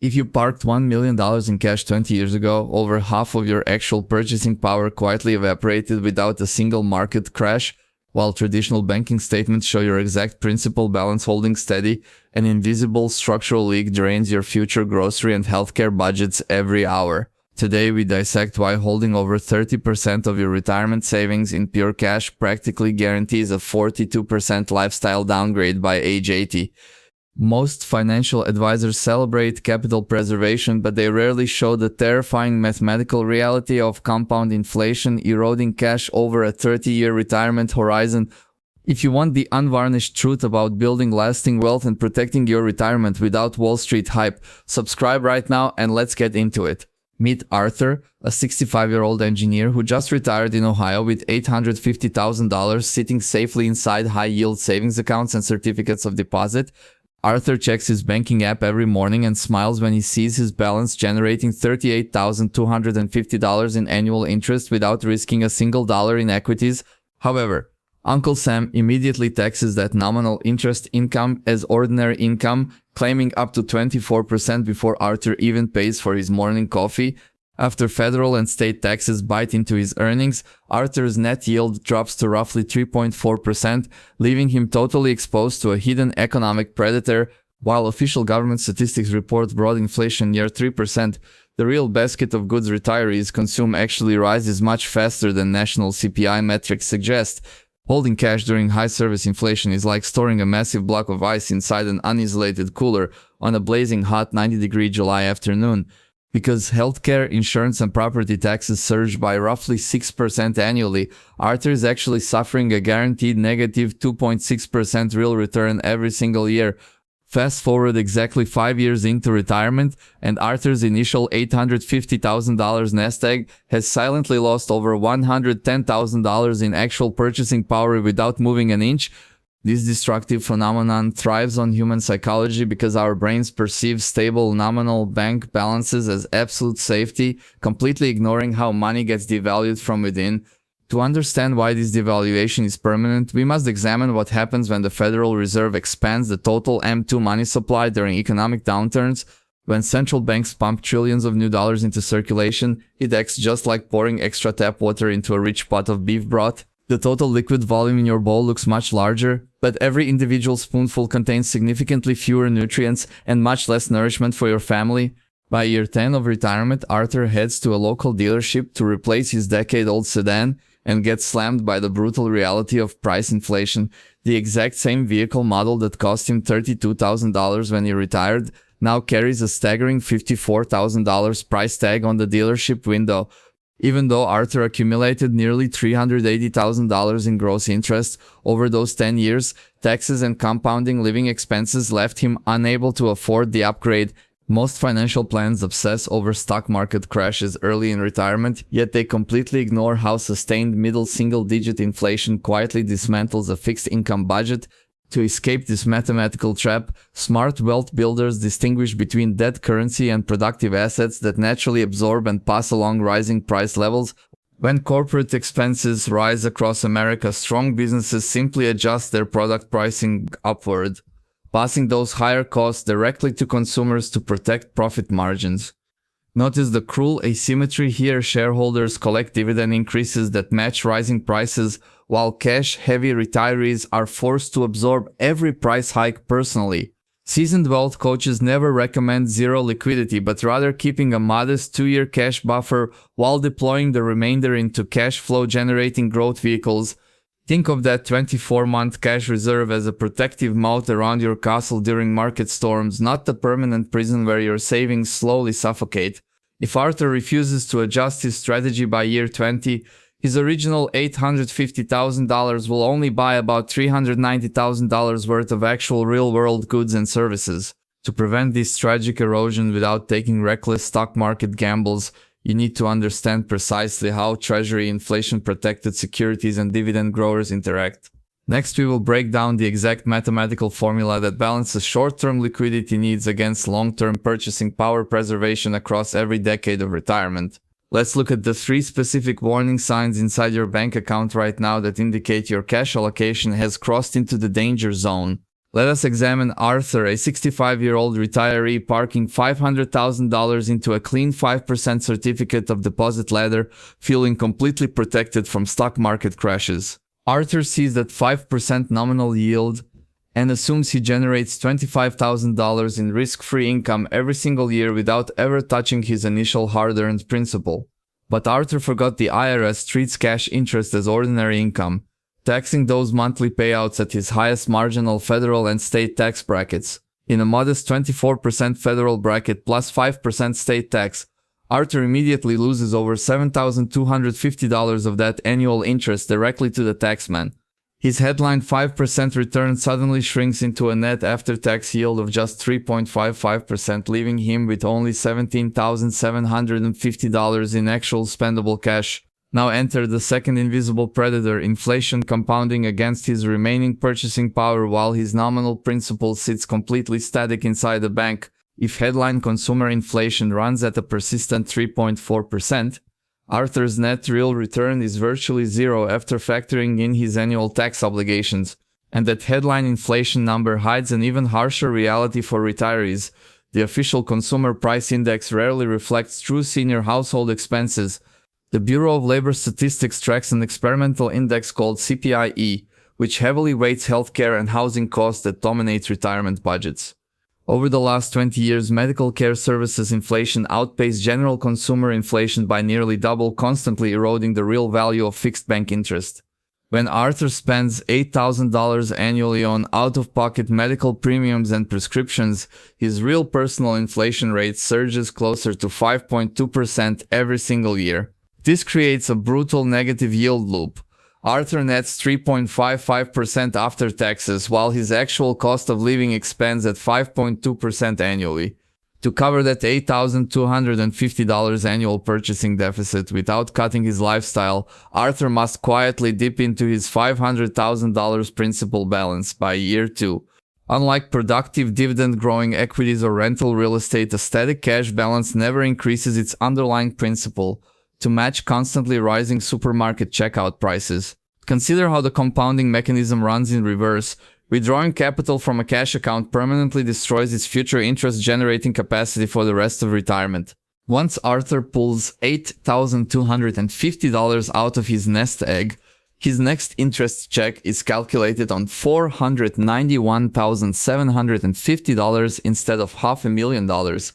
If you parked $1 million in cash 20 years ago, over half of your actual purchasing power quietly evaporated without a single market crash. While traditional banking statements show your exact principal balance holding steady, an invisible structural leak drains your future grocery and healthcare budgets every hour. Today we dissect why holding over 30% of your retirement savings in pure cash practically guarantees a 42% lifestyle downgrade by age 80. Most financial advisors celebrate capital preservation, but they rarely show the terrifying mathematical reality of compound inflation eroding cash over a 30-year retirement horizon. If you want the unvarnished truth about building lasting wealth and protecting your retirement without Wall Street hype, subscribe right now and let's get into it. Meet Arthur, a 65-year-old engineer who just retired in Ohio with $850,000 sitting safely inside high-yield savings accounts and certificates of deposit. Arthur checks his banking app every morning and smiles when he sees his balance generating $38,250 in annual interest without risking a single dollar in equities. However, Uncle Sam immediately taxes that nominal interest income as ordinary income, claiming up to 24% before Arthur even pays for his morning coffee. After federal and state taxes bite into his earnings, Arthur's net yield drops to roughly 3.4%, leaving him totally exposed to a hidden economic predator. While official government statistics report broad inflation near 3%, the real basket of goods retirees consume actually rises much faster than national CPI metrics suggest. Holding cash during high service inflation is like storing a massive block of ice inside an uninsulated cooler on a blazing hot 90-degree July afternoon. Because healthcare, insurance, and property taxes surge by roughly 6% annually, Arthur is actually suffering a guaranteed negative 2.6% real return every single year. Fast forward exactly 5 years into retirement, and Arthur's initial $850,000 nest egg has silently lost over $110,000 in actual purchasing power without moving an inch. This destructive phenomenon thrives on human psychology because our brains perceive stable nominal bank balances as absolute safety, completely ignoring how money gets devalued from within. To understand why this devaluation is permanent, we must examine what happens when the Federal Reserve expands the total M2 money supply during economic downturns. When central banks pump trillions of new dollars into circulation, it acts just like pouring extra tap water into a rich pot of beef broth. The total liquid volume in your bowl looks much larger, but every individual spoonful contains significantly fewer nutrients and much less nourishment for your family. By year 10 of retirement, Arthur heads to a local dealership to replace his decade-old sedan and gets slammed by the brutal reality of price inflation. The exact same vehicle model that cost him $32,000 when he retired now carries a staggering $54,000 price tag on the dealership window. Even though Arthur accumulated nearly $380,000 in gross interest over those 10 years, taxes and compounding living expenses left him unable to afford the upgrade. Most financial plans obsess over stock market crashes early in retirement, yet they completely ignore how sustained middle single-digit inflation quietly dismantles a fixed income budget. To escape this mathematical trap, smart wealth builders distinguish between dead currency and productive assets that naturally absorb and pass along rising price levels. When corporate expenses rise across America, strong businesses simply adjust their product pricing upward, passing those higher costs directly to consumers to protect profit margins. Notice the cruel asymmetry here. Shareholders collect dividend increases that match rising prices, while cash-heavy retirees are forced to absorb every price hike personally. Seasoned wealth coaches never recommend zero liquidity, but rather keeping a modest 2-year cash buffer while deploying the remainder into cash flow-generating growth vehicles. Think of that 24-month cash reserve as a protective moat around your castle during market storms, not the permanent prison where your savings slowly suffocate. If Arthur refuses to adjust his strategy by year 20, his original $850,000 will only buy about $390,000 worth of actual real-world goods and services. To prevent this tragic erosion without taking reckless stock market gambles, you need to understand precisely how Treasury inflation-protected securities and dividend growers interact. Next, we will break down the exact mathematical formula that balances short-term liquidity needs against long-term purchasing power preservation across every decade of retirement. Let's look at the 3 specific warning signs inside your bank account right now that indicate your cash allocation has crossed into the danger zone. Let us examine Arthur, a 65-year-old retiree parking $500,000 into a clean 5% certificate of deposit ladder, feeling completely protected from stock market crashes. Arthur sees that 5% nominal yield and assumes he generates $25,000 in risk-free income every single year without ever touching his initial hard-earned principal. But Arthur forgot the IRS treats cash interest as ordinary income, taxing those monthly payouts at his highest marginal federal and state tax brackets. In a modest 24% federal bracket plus 5% state tax, Arthur immediately loses over $7,250 of that annual interest directly to the taxman. His headline 5% return suddenly shrinks into a net after-tax yield of just 3.55%, leaving him with only $17,750 in actual spendable cash. Now enter the second invisible predator, inflation compounding against his remaining purchasing power while his nominal principal sits completely static inside the bank. If headline consumer inflation runs at a persistent 3.4%, Arthur's net real return is virtually zero after factoring in his annual tax obligations. And that headline inflation number hides an even harsher reality for retirees. The official consumer price index rarely reflects true senior household expenses. The Bureau of Labor Statistics tracks an experimental index called CPIE, which heavily weights healthcare and housing costs that dominate retirement budgets. Over the last 20 years, medical care services inflation outpaced general consumer inflation by nearly double, constantly eroding the real value of fixed bank interest. When Arthur spends $8,000 annually on out-of-pocket medical premiums and prescriptions, his real personal inflation rate surges closer to 5.2% every single year. This creates a brutal negative yield loop. Arthur nets 3.55% after taxes, while his actual cost of living expands at 5.2% annually. To cover that $8,250 annual purchasing deficit without cutting his lifestyle, Arthur must quietly dip into his $500,000 principal balance by year 2. Unlike productive dividend-growing equities or rental real estate, a static cash balance never increases its underlying principal to match constantly rising supermarket checkout prices. Consider how the compounding mechanism runs in reverse. Withdrawing capital from a cash account permanently destroys its future interest-generating capacity for the rest of retirement. Once Arthur pulls $8,250 out of his nest egg, his next interest check is calculated on $491,750 instead of $500,000.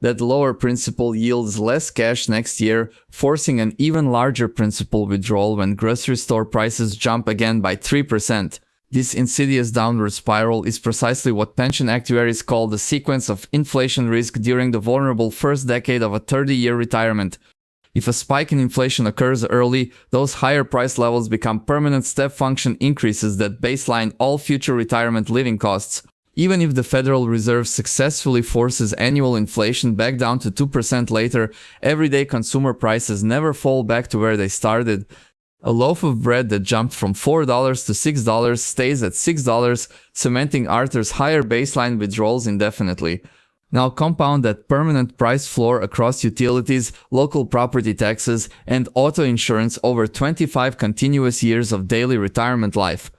That lower principal yields less cash next year, forcing an even larger principal withdrawal when grocery store prices jump again by 3%. This insidious downward spiral is precisely what pension actuaries call the sequence of inflation risk during the vulnerable first decade of a 30-year retirement. If a spike in inflation occurs early, those higher price levels become permanent step function increases that baseline all future retirement living costs. Even if the Federal Reserve successfully forces annual inflation back down to 2% later, everyday consumer prices never fall back to where they started. A loaf of bread that jumped from $4 to $6 stays at $6, cementing Arthur's higher baseline withdrawals indefinitely. Now compound that permanent price floor across utilities, local property taxes, and auto insurance over 25 continuous years of daily retirement life.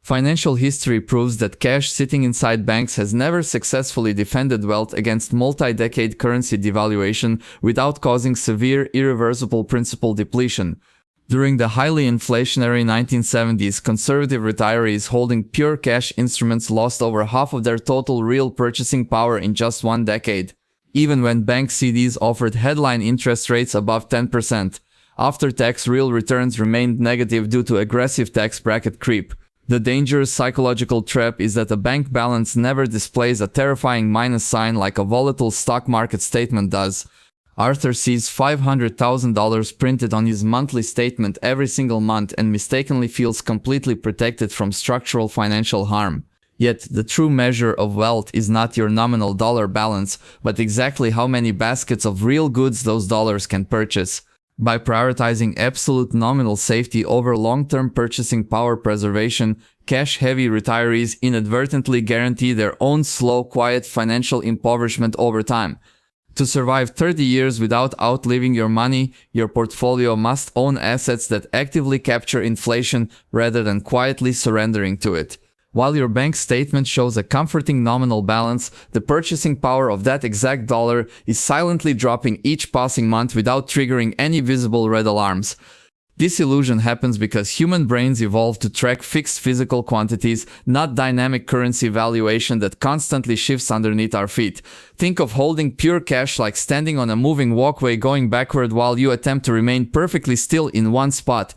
Financial history proves that cash sitting inside banks has never successfully defended wealth against multi-decade currency devaluation without causing severe, irreversible principal depletion. During the highly inflationary 1970s, conservative retirees holding pure cash instruments lost over half of their total real purchasing power in just one decade. Even when bank CDs offered headline interest rates above 10%, after-tax real returns remained negative due to aggressive tax bracket creep. The dangerous psychological trap is that a bank balance never displays a terrifying minus sign like a volatile stock market statement does. Arthur sees $500,000 printed on his monthly statement every single month and mistakenly feels completely protected from structural financial harm. Yet, the true measure of wealth is not your nominal dollar balance, but exactly how many baskets of real goods those dollars can purchase. By prioritizing absolute nominal safety over long-term purchasing power preservation, cash-heavy retirees inadvertently guarantee their own slow, quiet financial impoverishment over time. To survive 30 years without outliving your money, your portfolio must own assets that actively capture inflation rather than quietly surrendering to it. While your bank statement shows a comforting nominal balance, the purchasing power of that exact dollar is silently dropping each passing month without triggering any visible red alarms. This illusion happens because human brains evolved to track fixed physical quantities, not dynamic currency valuation that constantly shifts underneath our feet. Think of holding pure cash like standing on a moving walkway going backward while you attempt to remain perfectly still in one spot.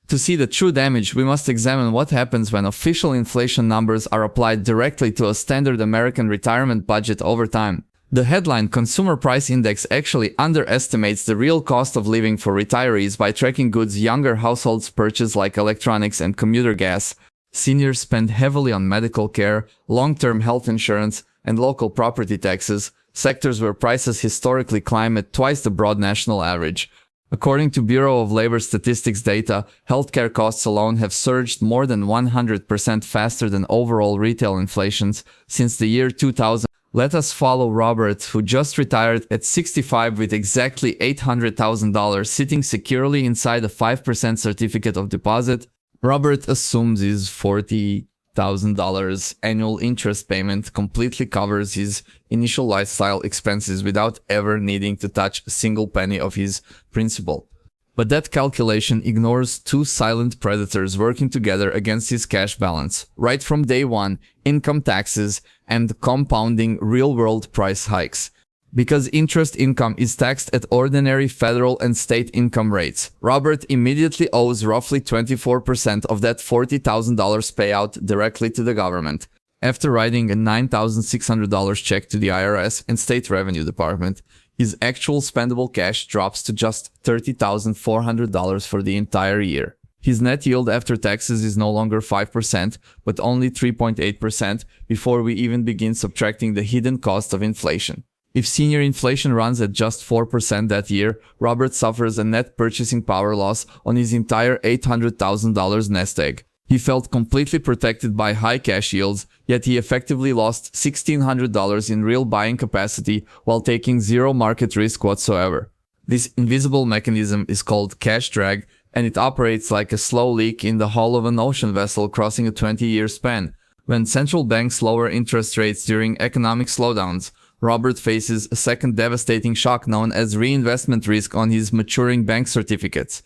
To see the true damage, we must examine what happens when official inflation numbers are applied directly to a standard American retirement budget over time. The headline Consumer Price Index actually underestimates the real cost of living for retirees by tracking goods younger households purchase like electronics and commuter gas. Seniors spend heavily on medical care, long-term health insurance, and local property taxes, sectors where prices historically climb at twice the broad national average. According to Bureau of Labor Statistics data, healthcare costs alone have surged more than 100% faster than overall retail inflation since the year 2000. Let us follow Robert, who just retired at 65 with exactly $800,000 sitting securely inside a 5% certificate of deposit. Robert assumes his $40,000 annual interest payment completely covers his initial lifestyle expenses without ever needing to touch a single penny of his principal. But that calculation ignores two silent predators working together against his cash balance, right from day one: income taxes and compounding real-world price hikes. Because interest income is taxed at ordinary federal and state income rates, Robert immediately owes roughly 24% of that $40,000 payout directly to the government. After writing a $9,600 check to the IRS and State Revenue Department, his actual spendable cash drops to just $30,400 for the entire year. His net yield after taxes is no longer 5%, but only 3.8% before we even begin subtracting the hidden cost of inflation. If senior inflation runs at just 4% that year, Robert suffers a net purchasing power loss on his entire $800,000 nest egg. He felt completely protected by high cash yields, yet he effectively lost $1,600 in real buying capacity while taking zero market risk whatsoever. This invisible mechanism is called cash drag, and it operates like a slow leak in the hull of an ocean vessel crossing a 20-year span. When central banks lower interest rates during economic slowdowns, Robert faces a second devastating shock known as reinvestment risk on his maturing bank certificates.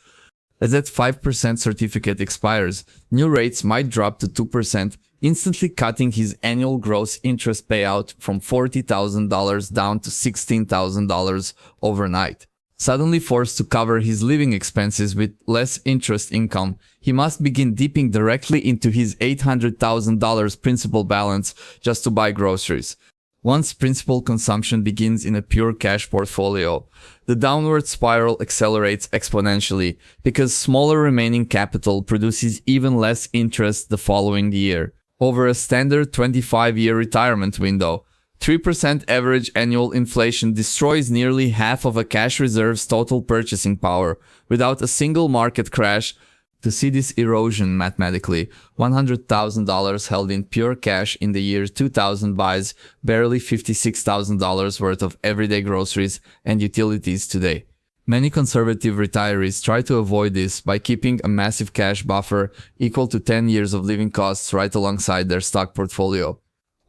As that 5% certificate expires, new rates might drop to 2%, instantly cutting his annual gross interest payout from $40,000 down to $16,000 overnight. Suddenly forced to cover his living expenses with less interest income, he must begin dipping directly into his $800,000 principal balance just to buy groceries. Once principal consumption begins in a pure cash portfolio, the downward spiral accelerates exponentially because smaller remaining capital produces even less interest the following year. Over a standard 25-year retirement window, 3% average annual inflation destroys nearly half of a cash reserve's total purchasing power without a single market crash. To see this erosion mathematically, $100,000 held in pure cash in the year 2000 buys barely $56,000 worth of everyday groceries and utilities today. Many conservative retirees try to avoid this by keeping a massive cash buffer equal to 10 years of living costs right alongside their stock portfolio.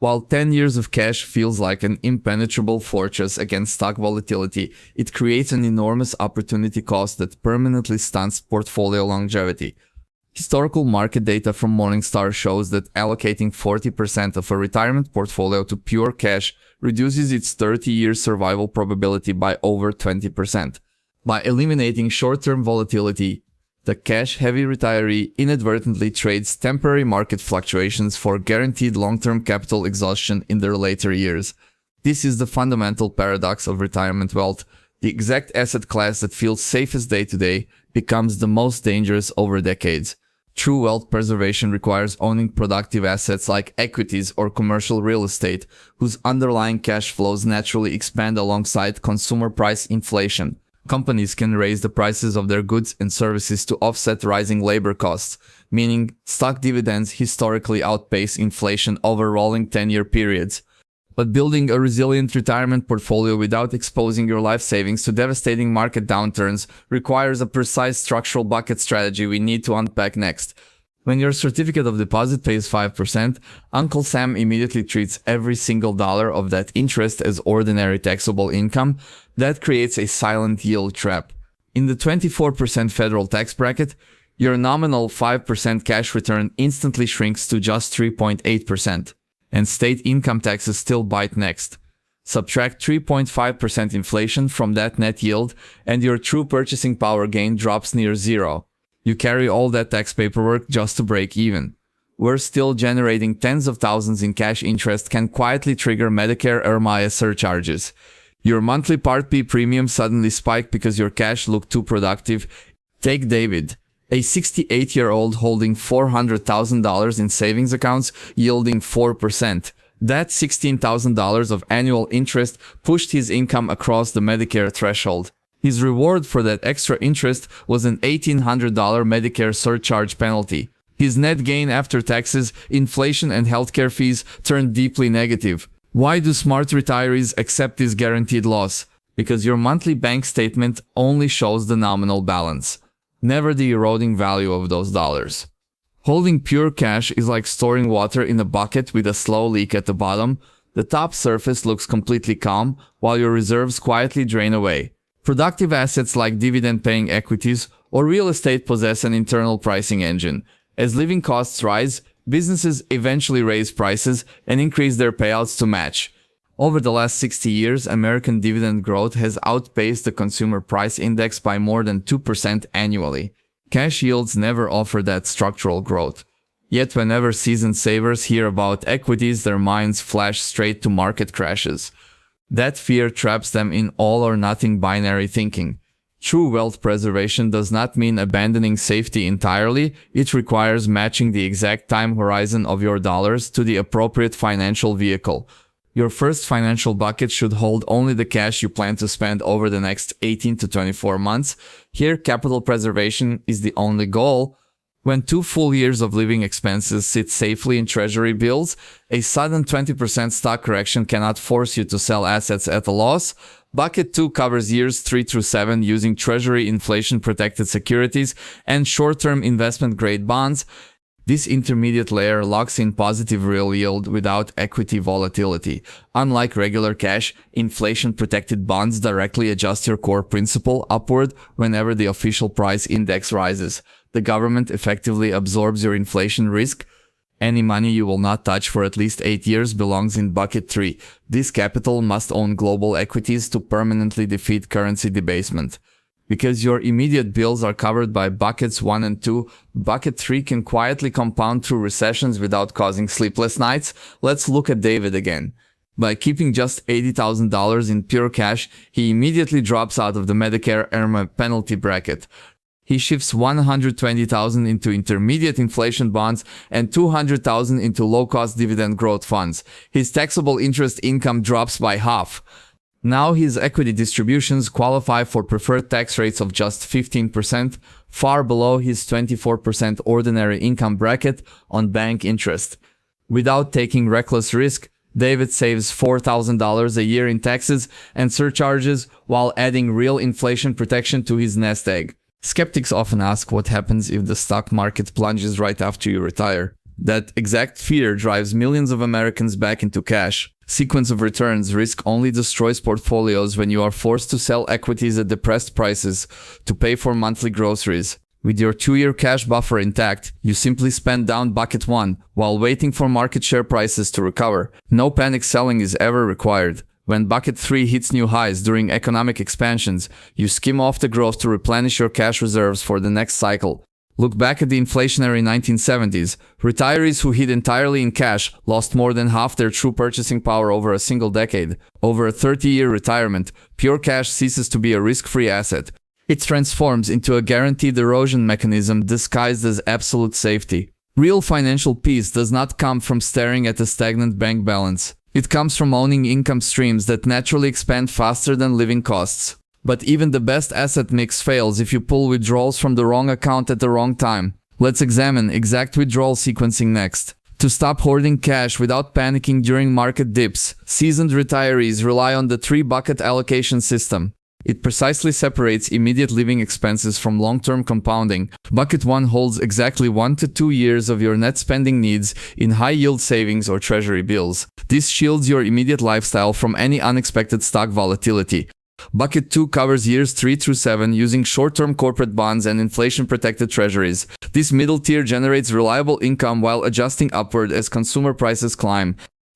While 10 years of cash feels like an impenetrable fortress against stock volatility, it creates an enormous opportunity cost that permanently stunts portfolio longevity. Historical market data from Morningstar shows that allocating 40% of a retirement portfolio to pure cash reduces its 30-year survival probability by over 20%. By eliminating short-term volatility, the cash-heavy retiree inadvertently trades temporary market fluctuations for guaranteed long-term capital exhaustion in their later years. This is the fundamental paradox of retirement wealth. The exact asset class that feels safest day to day becomes the most dangerous over decades. True wealth preservation requires owning productive assets like equities or commercial real estate, whose underlying cash flows naturally expand alongside consumer price inflation. Companies can raise the prices of their goods and services to offset rising labor costs, meaning stock dividends historically outpace inflation over rolling 10-year periods. But building a resilient retirement portfolio without exposing your life savings to devastating market downturns requires a precise structural bucket strategy we need to unpack next. When your certificate of deposit pays 5%, Uncle Sam immediately treats every single dollar of that interest as ordinary taxable income. That creates a silent yield trap. In the 24% federal tax bracket, your nominal 5% cash return instantly shrinks to just 3.8%, and state income taxes still bite next. Subtract 3.5% inflation from that net yield, and your true purchasing power gain drops near zero. You carry all that tax paperwork just to break even. We're still generating tens of thousands in cash interest can quietly trigger Medicare ERMIA surcharges. Your monthly Part B premium suddenly spiked because your cash looked too productive. Take David, a 68-year-old holding $400,000 in savings accounts yielding 4%. That $16,000 of annual interest pushed his income across the Medicare threshold. His reward for that extra interest was an $1,800 Medicare surcharge penalty. His net gain after taxes, inflation, and healthcare fees turned deeply negative. Why do smart retirees accept this guaranteed loss? Because your monthly bank statement only shows the nominal balance, never the eroding value of those dollars. Holding pure cash is like storing water in a bucket with a slow leak at the bottom. The top surface looks completely calm, while your reserves quietly drain away. Productive assets like dividend-paying equities or real estate possess an internal pricing engine. As living costs rise, businesses eventually raise prices and increase their payouts to match. Over the last 60 years, American dividend growth has outpaced the consumer price index by more than 2% annually. Cash yields never offer that structural growth. Yet whenever seasoned savers hear about equities, their minds flash straight to market crashes. That fear traps them in all-or-nothing binary thinking. True wealth preservation does not mean abandoning safety entirely. It requires matching the exact time horizon of your dollars to the appropriate financial vehicle. Your first financial bucket should hold only the cash you plan to spend over the next 18 to 24 months. Here, capital preservation is the only goal. When 2 full years of living expenses sit safely in treasury bills, a sudden 20% stock correction cannot force you to sell assets at a loss. Bucket 2 covers years 3 through 7 using treasury inflation-protected securities and short-term investment-grade bonds. This intermediate layer locks in positive real yield without equity volatility. Unlike regular cash, inflation-protected bonds directly adjust your core principal upward whenever the official price index rises. The government effectively absorbs your inflation risk. Any money you will not touch for at least 8 years belongs in Bucket 3. This capital must own global equities to permanently defeat currency debasement. Because your immediate bills are covered by Buckets 1 and 2, Bucket 3 can quietly compound through recessions without causing sleepless nights. Let's look at David again. By keeping just $80,000 in pure cash, he immediately drops out of the Medicare ERMIA penalty bracket. He shifts $120,000 into intermediate inflation bonds and $200,000 into low-cost dividend growth funds. His taxable interest income drops by half. Now his equity distributions qualify for preferred tax rates of just 15%, far below his 24% ordinary income bracket on bank interest. Without taking reckless risk, David saves $4,000 a year in taxes and surcharges while adding real inflation protection to his nest egg. Skeptics often ask what happens if the stock market plunges right after you retire. That exact fear drives millions of Americans back into cash. Sequence of returns risk only destroys portfolios when you are forced to sell equities at depressed prices to pay for monthly groceries. With your 2-year cash buffer intact, you simply spend down Bucket 1 while waiting for market share prices to recover. No panic selling is ever required. When Bucket 3 hits new highs during economic expansions, you skim off the growth to replenish your cash reserves for the next cycle. Look back at the inflationary 1970s. Retirees who hid entirely in cash lost more than half their true purchasing power over a single decade. Over a 30-year retirement, pure cash ceases to be a risk-free asset. It transforms into a guaranteed erosion mechanism disguised as absolute safety. Real financial peace does not come from staring at a stagnant bank balance. It comes from owning income streams that naturally expand faster than living costs. But even the best asset mix fails if you pull withdrawals from the wrong account at the wrong time. Let's examine exact withdrawal sequencing next. To stop hoarding cash without panicking during market dips, seasoned retirees rely on the 3-bucket allocation system. It precisely separates immediate living expenses from long-term compounding. Bucket 1 holds exactly 1 to 2 years of your net spending needs in high-yield savings or treasury bills. This shields your immediate lifestyle from any unexpected stock volatility. Bucket 2 covers years 3 through 7 using short-term corporate bonds and inflation-protected treasuries. This middle tier generates reliable income while adjusting upward as consumer prices climb.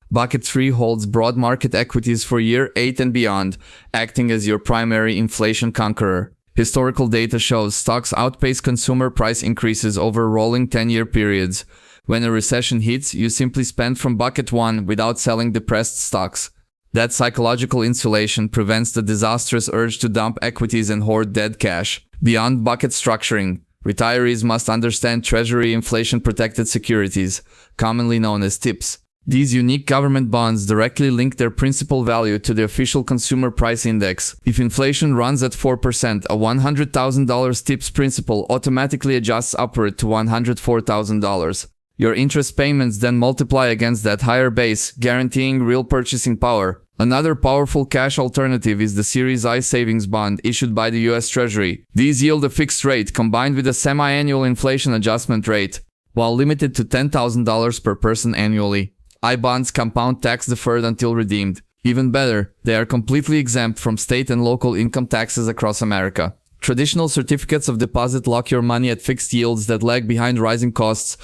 Bucket 3 holds broad market equities for year 8 and beyond, acting as your primary inflation conqueror. Historical data shows stocks outpace consumer price increases over rolling 10-year periods. When a recession hits, you simply spend from Bucket 1 without selling depressed stocks. That psychological insulation prevents the disastrous urge to dump equities and hoard dead cash. Beyond bucket structuring, retirees must understand Treasury inflation-protected securities, commonly known as TIPS. These unique government bonds directly link their principal value to the official consumer price index. If inflation runs at 4%, a $100,000 TIPS principal automatically adjusts upward to $104,000. Your interest payments then multiply against that higher base, guaranteeing real purchasing power. Another powerful cash alternative is the Series I savings bond issued by the US Treasury. These yield a fixed rate combined with a semi-annual inflation adjustment rate. While limited to $10,000 per person annually, I-bonds compound tax-deferred until redeemed. Even better, they are completely exempt from state and local income taxes across America. Traditional certificates of deposit lock your money at fixed yields that lag behind rising costs.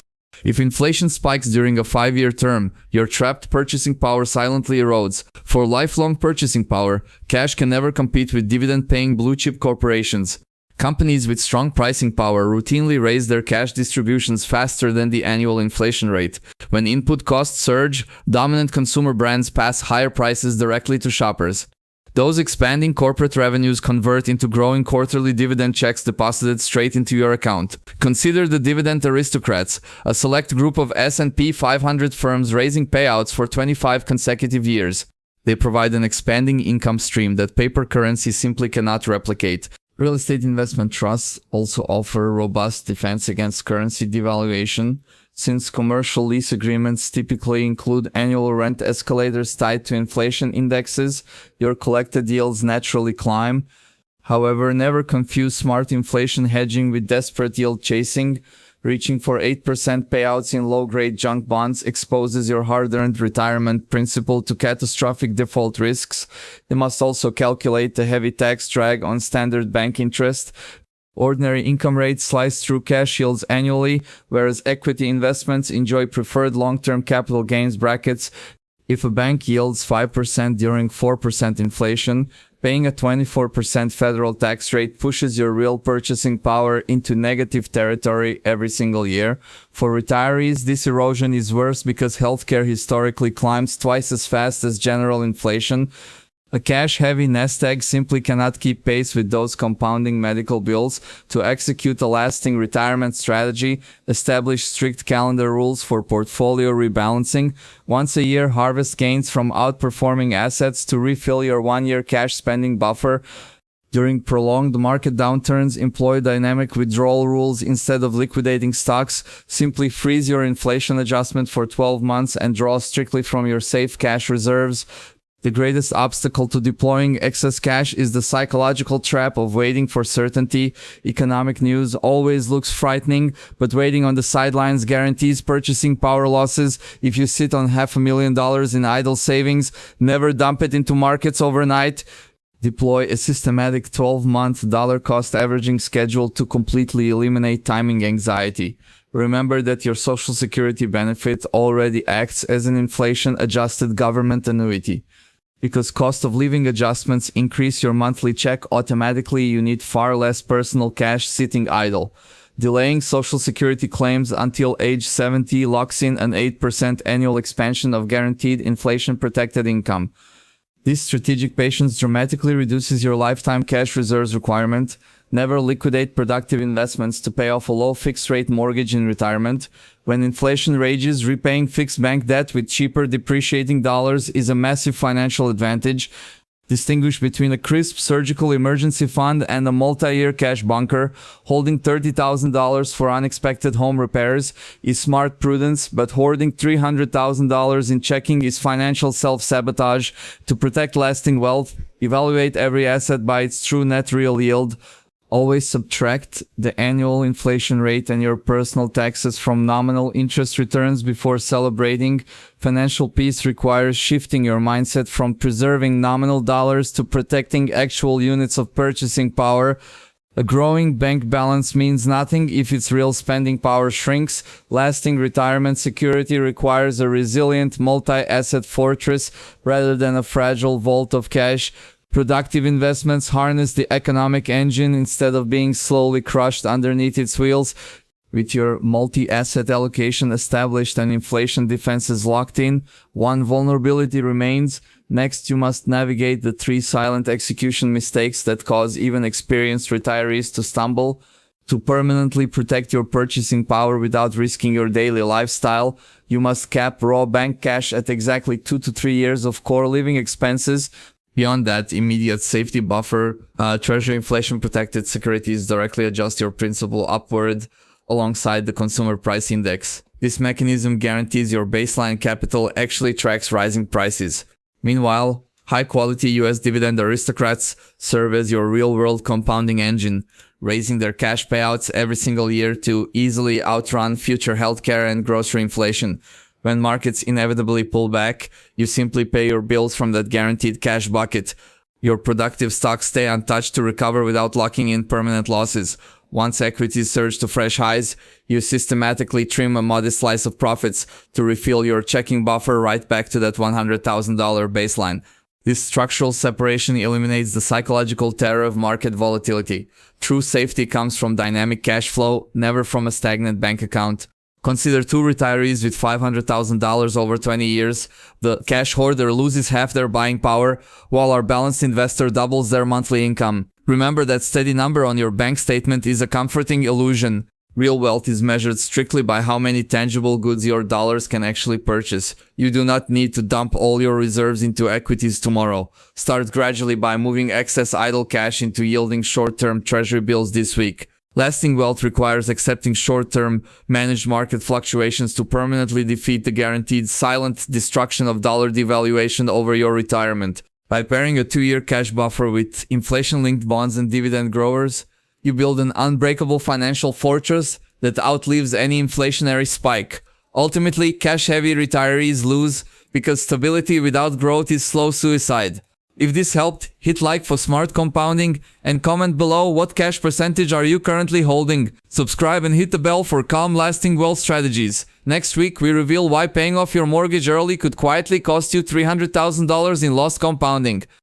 If inflation spikes during a 5-year term, your trapped purchasing power silently erodes. For lifelong purchasing power, cash can never compete with dividend-paying blue-chip corporations. Companies with strong pricing power routinely raise their cash distributions faster than the annual inflation rate. When input costs surge, dominant consumer brands pass higher prices directly to shoppers. Those expanding corporate revenues convert into growing quarterly dividend checks deposited straight into your account. Consider the dividend aristocrats, a select group of S&P 500 firms raising payouts for 25 consecutive years. They provide an expanding income stream that paper currency simply cannot replicate. Real estate investment trusts also offer a robust defense against currency devaluation, since commercial lease agreements typically include annual rent escalators tied to inflation indexes. Your collected yields naturally climb. However, never confuse smart inflation hedging with desperate yield chasing. Reaching for 8% payouts in low-grade junk bonds exposes your hard-earned retirement principal to catastrophic default risks. You must also calculate the heavy tax drag on standard bank interest. Ordinary income rates slice through cash yields annually, whereas equity investments enjoy preferred long-term capital gains brackets. If a bank yields 5% during 4% inflation, paying a 24% federal tax rate pushes your real purchasing power into negative territory every single year. For retirees, this erosion is worse because healthcare historically climbs twice as fast as general inflation. A cash-heavy nest egg simply cannot keep pace with those compounding medical bills. To execute a lasting retirement strategy, establish strict calendar rules for portfolio rebalancing. Once a year, harvest gains from outperforming assets to refill your 1-year cash spending buffer. During prolonged market downturns, employ dynamic withdrawal rules instead of liquidating stocks. Simply freeze your inflation adjustment for 12 months and draw strictly from your safe cash reserves. The greatest obstacle to deploying excess cash is the psychological trap of waiting for certainty. Economic news always looks frightening, but waiting on the sidelines guarantees purchasing power losses. If you sit on $500,000 in idle savings, never dump it into markets overnight. Deploy a systematic 12-month dollar-cost averaging schedule to completely eliminate timing anxiety. Remember that your Social Security benefit already acts as an inflation-adjusted government annuity. Because cost of living adjustments increase your monthly check automatically, you need far less personal cash sitting idle. Delaying Social Security claims until age 70 locks in an 8% annual expansion of guaranteed inflation-protected income. This strategic patience dramatically reduces your lifetime cash reserves requirement. Never liquidate productive investments to pay off a low fixed-rate mortgage in retirement. When inflation rages, repaying fixed bank debt with cheaper depreciating dollars is a massive financial advantage. Distinguish between a crisp surgical emergency fund and a multi-year cash bunker. Holding $30,000 for unexpected home repairs is smart prudence, but hoarding $300,000 in checking is financial self-sabotage. To protect lasting wealth, Evaluate every asset by its true net real yield. Always subtract the annual inflation rate and your personal taxes from nominal interest returns before celebrating. Financial peace requires shifting your mindset from preserving nominal dollars to protecting actual units of purchasing power. A growing bank balance means nothing if its real spending power shrinks. Lasting retirement security requires a resilient multi-asset fortress rather than a fragile vault of cash. Productive investments harness the economic engine instead of being slowly crushed underneath its wheels. With your multi-asset allocation established and inflation defenses locked in, one vulnerability remains. Next, you must navigate the 3 silent execution mistakes that cause even experienced retirees to stumble. To permanently protect your purchasing power without risking your daily lifestyle, you must cap raw bank cash at exactly 2 to 3 years of core living expenses. Beyond that, immediate safety buffer, Treasury inflation protected securities directly adjust your principal upward alongside the consumer price index. This mechanism guarantees your baseline capital actually tracks rising prices. Meanwhile, high-quality US dividend aristocrats serve as your real-world compounding engine, raising their cash payouts every single year to easily outrun future healthcare and grocery inflation. When markets inevitably pull back, you simply pay your bills from that guaranteed cash bucket. Your productive stocks stay untouched to recover without locking in permanent losses. Once equities surge to fresh highs, you systematically trim a modest slice of profits to refill your checking buffer right back to that $100,000 baseline. This structural separation eliminates the psychological terror of market volatility. True safety comes from dynamic cash flow, never from a stagnant bank account. Consider 2 retirees with $500,000 over 20 years. The cash hoarder loses half their buying power, while our balanced investor doubles their monthly income. Remember that steady number on your bank statement is a comforting illusion. Real wealth is measured strictly by how many tangible goods your dollars can actually purchase. You do not need to dump all your reserves into equities tomorrow. Start gradually by moving excess idle cash into yielding short-term treasury bills this week. Lasting wealth requires accepting short-term, managed market fluctuations to permanently defeat the guaranteed silent destruction of dollar devaluation over your retirement. By pairing a 2-year cash buffer with inflation-linked bonds and dividend growers, you build an unbreakable financial fortress that outlives any inflationary spike. Ultimately, cash-heavy retirees lose because stability without growth is slow suicide. If this helped, hit like for smart compounding and comment below what cash percentage are you currently holding. Subscribe and hit the bell for calm, lasting wealth strategies. Next week, we reveal why paying off your mortgage early could quietly cost you $300,000 in lost compounding.